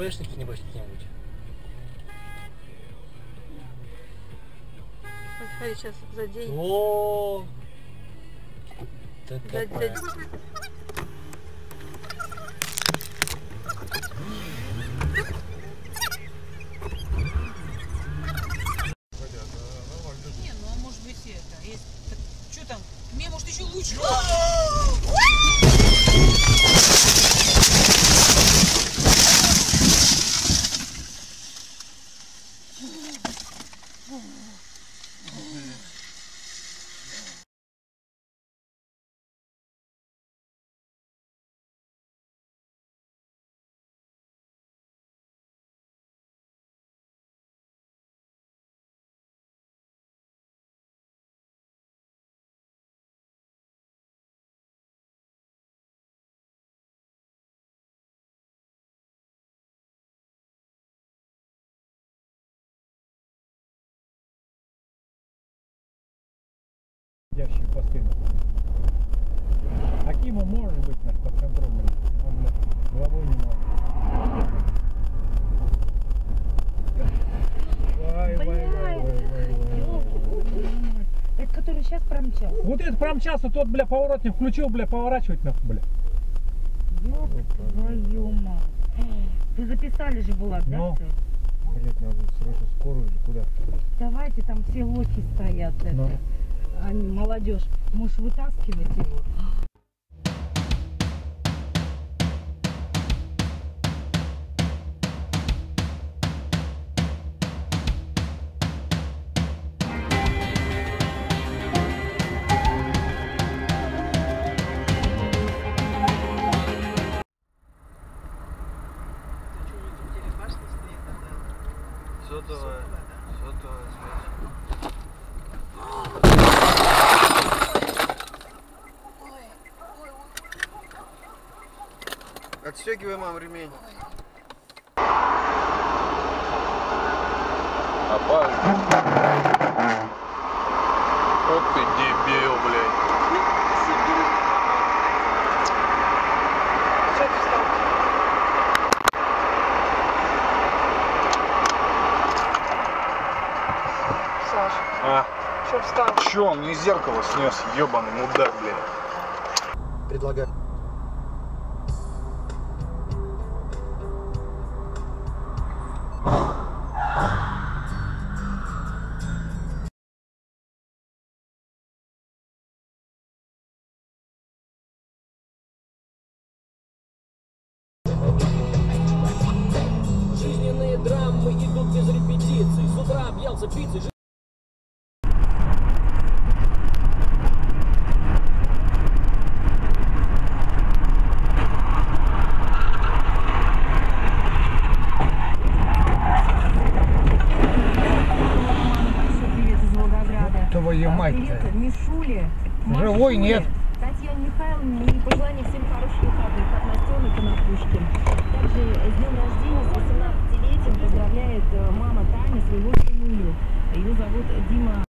ГВшники, небось, какие-нибудь. Смотри, сейчас за день. О, ТТП. Не, ну а может быть это, есть, что там, мне может еще лучше. Сидящие посты. Акима может быть наш подконтрольный, он головой не может. Это который сейчас промчался. Вот этот промчался, тот, бля, поворотник включил, бля, поворачивать нахуй, бля. Ёп твою мать. Вы записали же, Булат, да? Ну. Всё? Блять, надо срочно скорую или куда? Давайте, там все лохи стоят, Ну. это, они, молодежь. Можешь вытаскивать его? Сотовая связь. Отстегивай, мам, ремень. Опасно. Вот ты дебил, блядь. Саш, А, что встал? чё, он мне зеркало снес, ёбаный мудак, блядь. Предлагаю. Жизненные драмы идут без репетиций. С утра объелся пиццей. Твою мать. Привет, Мишуле. Живой нет. Татьяне Михайловне и пожелания всем хороших выходных от Настены Конопушкин. Также с днем рождения, с 18-летием поздравляет мама Таня своего сынулю. Ее зовут Дима.